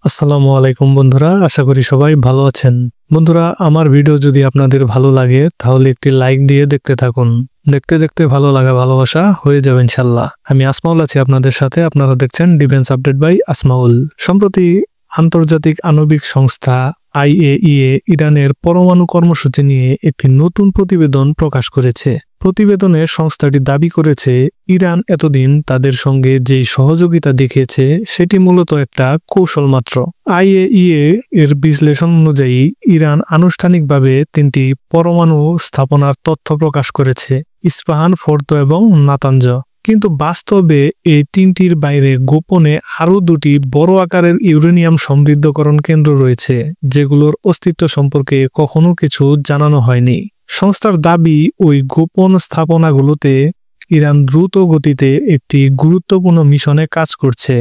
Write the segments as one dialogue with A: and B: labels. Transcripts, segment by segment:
A: আসসালামু আলাইকুম বন্ধুরা, আশা করি সবাই ভালো আছেন। বন্ধুরা, আমার ভিডিও যদি আপনাদের ভালো লাগে তাহলে একটি লাইক দিয়ে দেখতে থাকুন। দেখতে দেখতে ভালো লাগা ভালোবাসা হয়ে যাবে ইনশাল্লাহ। আমি আসমাউল আছি আপনাদের সাথে। আপনারা দেখছেন ডিফেন্স আপডেট বাই আসমাউল। সম্প্রতি আন্তর্জাতিক আণবিক সংস্থা IAEA ইরানের পরমাণু কর্মসূচি নিয়ে একটি নতুন প্রতিবেদন প্রকাশ করেছে। প্রতিবেদনে সংস্থাটি দাবি করেছে, ইরান এতদিন তাদের সঙ্গে যে সহযোগিতা দেখিয়েছে সেটি মূলত একটা কৌশল মাত্র। IAEA এর বিশ্লেষণ অনুযায়ী ইরান আনুষ্ঠানিকভাবে 3টি পরমাণু স্থাপনার তথ্য প্রকাশ করেছে: ইস্পাহান, ফোর্দো এবং নাতানজ। কিন্তু বাস্তবে এই 3টির বাইরে গোপনে আরও 2টি বড় আকারের ইউরেনিয়াম সমৃদ্ধকরণ কেন্দ্র রয়েছে, যেগুলোর অস্তিত্ব সম্পর্কে কখনো কিছু জানানো হয়নি। সংস্থার দাবি, ওই গোপন স্থাপনাগুলোতে ইরান দ্রুত গতিতে একটি গুরুত্বপূর্ণ মিশনে কাজ করছে,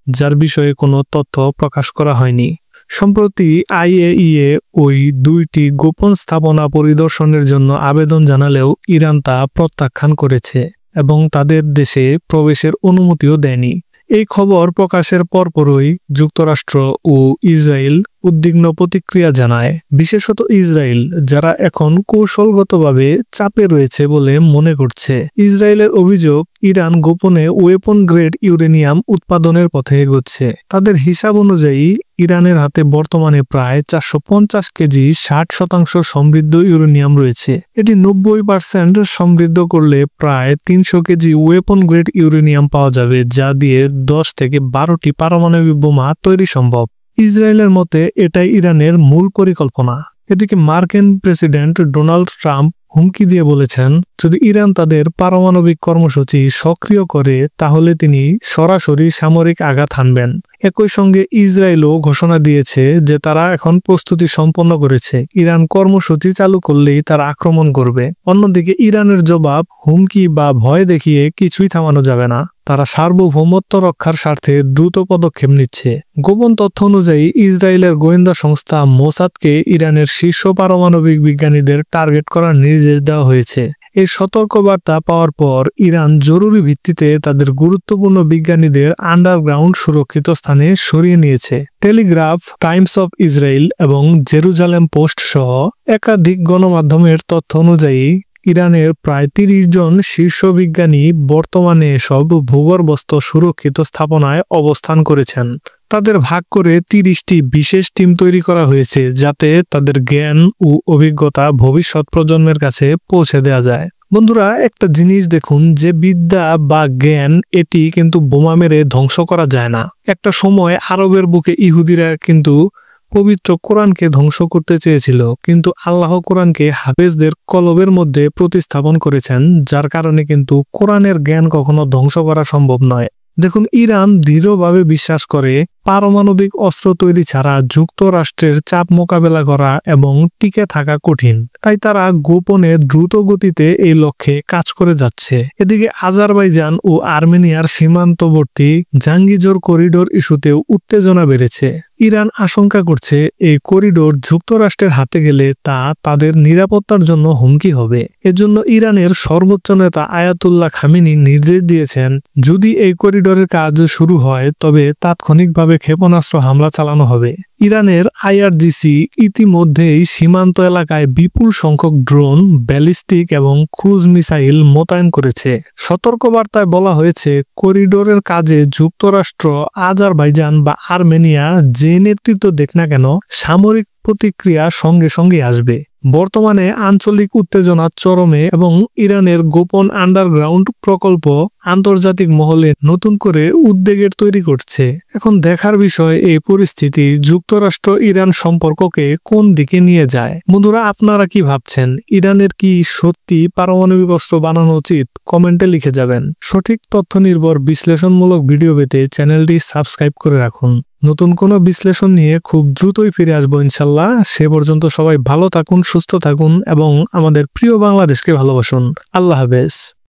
A: যার বিষয়ে কোনো তথ্য প্রকাশ করা হয়নি। সম্প্রতি IAEA ওই 2টি গোপন স্থাপনা পরিদর্শনের জন্য আবেদন জানালেও ইরান তা প্রত্যাখ্যান করেছে এবং তাদের দেশে প্রবেশের অনুমতিও দেয়নি। এই খবর প্রকাশের পরপরই যুক্তরাষ্ট্র ও ইসরায়েল উদ্বিগ্ন প্রতিক্রিয়া জানায়, বিশেষত ইসরায়েল, যারা এখন কৌশলগতভাবে চাপে রয়েছে বলে মনে করছে। ইসরায়েলের অভিযোগ, ইরান গোপনে ওয়েপন গ্রেড ইউরেনিয়াম উৎপাদনের পথে এগোচ্ছে। তাদের হিসাব অনুযায়ী ইরানের হাতে বর্তমানে প্রায় 450 কেজি 60% সমৃদ্ধ ইউরেনিয়াম রয়েছে। এটি 90% সমৃদ্ধ করলে প্রায় 300 কেজি ওয়েপন গ্রেড ইউরেনিয়াম পাওয়া যাবে, যা দিয়ে 10 থেকে 12টি পারমাণবিক বোমা তৈরি সম্ভব। ইসরায়েলের মতে এটাই ইরানের মূল পরিকল্পনা। এদিকে মার্কিন প্রেসিডেন্ট ডোনাল্ড ট্রাম্প হুমকি দিয়ে বলেছেন, যদি ইরান তাদের পারমাণবিক কর্মসূচি সক্রিয় করে তাহলে তিনি সরাসরি সামরিক আঘাত হানবেন। একই সঙ্গে ইসরায়েলও ঘোষণা দিয়েছে যে তারা এখন প্রস্তুতি সম্পন্ন করেছে, ইরান কর্মসূচি চালু করলেই তারা আক্রমণ করবে। অন্যদিকে ইরানের জবাব, হুমকি বা ভয় দেখিয়ে কিছুই থামানো যাবে না। তারা সার্বভৌমত্ব রক্ষার স্বার্থে দ্রুত পদক্ষেপ নিচ্ছে। গোপন তথ্য অনুযায়ী ইসরায়েলের গোয়েন্দা সংস্থা মোসাদকে ইরানের শীর্ষ পারমাণবিক বিজ্ঞানীদের টার্গেট করার নির্দেশ দেওয়া হয়েছে। এই সতর্কবার্তা পাওয়ার পর ইরান জরুরি ভিত্তিতে তাদের গুরুত্বপূর্ণ বিজ্ঞানীদের আন্ডারগ্রাউন্ড সুরক্ষিত স্থানে সরিয়ে নিয়েছে। টেলিগ্রাফ, টাইমস অফ ইসরায়েল এবং জেরুজালেম পোস্ট সহ একাধিক গণমাধ্যমের তথ্য অনুযায়ী ইরানের প্রায় 30 জন শীর্ষ বিজ্ঞানী বর্তমানে এসব ভূগর্ভস্থ সুরক্ষিত স্থাপনায় অবস্থান করেছেন। তাদের ভাগ করে 30টি বিশেষ টিম তৈরি করা হয়েছে, যাতে তাদের জ্ঞান ও অভিজ্ঞতা ভবিষ্যৎ প্রজন্মের কাছে পৌঁছে দেওয়া যায়। বন্ধুরা, একটা জিনিস দেখুন, যে বিদ্যা বা জ্ঞান, এটি কিন্তু বোমা মেরে ধ্বংস করা যায় না। একটা সময় আরবের বুকে ইহুদিরা কিন্তু পবিত্র কোরআনকে ধ্বংস করতে চেয়েছিল, কিন্তু আল্লাহ কোরআনকে হাফেজদের কলবের মধ্যে প্রতিস্থাপন করেছেন, যার কারণে কিন্তু কোরআনের জ্ঞান কখনো ধ্বংস করা সম্ভব নয়। দেখুন, ইরান দৃঢ়ভাবে বিশ্বাস করে পারমাণবিক অস্ত্র তৈরি ছাড়া যুক্তরাষ্ট্রের চাপ মোকাবেলা করা এবং টিকে থাকা কঠিন। তাই তারা গোপনে দ্রুত গতিতে এই লক্ষ্যে কাজ করে যাচ্ছে। এদিকে আজারবাইজান ও আর্মেনিয়ার সীমান্তবর্তী জাঙ্গিজোর করিডোর ইস্যুতেও উত্তেজনা বেড়েছে। ইরান আশঙ্কা করছে, এই করিডোর যুক্তরাষ্ট্রের হাতে গেলে তা তাদের নিরাপত্তার জন্য হুমকি হবে। এজন্য ইরানের সর্বোচ্চ নেতা আয়াতুল্লাহ খামেনি নির্দেশ দিয়েছেন, যদি এই করিডোরের কাজ শুরু হয় তবে তাৎক্ষণিকভাবে ক্ষেপণাস্ত্র হামলা চালানো হবে। ইরানের IRGC ইতিমধ্যেই সীমান্ত এলাকায় বিপুল সংখ্যক ড্রোন, ব্যালিস্টিক এবং ক্রুজ মিসাইল মোতায়েন করেছে। সতর্কবার্তায় বলা হয়েছে, করিডোরের কাজে যুক্তরাষ্ট্র, আজারবাইজান বা আর্মেনিয়া যে নেতৃত্ব দেখ না কেন, সামরিক প্রতিক্রিয়া সঙ্গে সঙ্গে আসবে। বর্তমানে আঞ্চলিক উত্তেজনা চরমে এবং ইরানের গোপন আন্ডারগ্রাউন্ড প্রকল্প আন্তর্জাতিক মহলে নতুন করে উদ্বেগের তৈরি করছে। এখন দেখার বিষয়, এই পরিস্থিতি যুক্তরাষ্ট্র ইরান সম্পর্ককে কোন দিকে নিয়ে যায়। বন্ধুরা, আপনারা কি ভাবছেন? ইরানের কি সত্যি পারমাণবিক অস্ত্র বানানো উচিত? কমেন্টে লিখে যাবেন। সঠিক তথ্য নির্ভর বিশ্লেষণমূলক ভিডিও পেতে চ্যানেলটি সাবস্ক্রাইব করে রাখুন। নতুন কোনো বিশ্লেষণ নিয়ে খুব দ্রুতই ফিরে আসবো ইনশাল্লাহ। সে পর্যন্ত সবাই ভালো থাকুন, সুস্থ থাকুন এবং আমাদের প্রিয় বাংলাদেশকে ভালোবাসুন। আল্লাহ হাফেজ।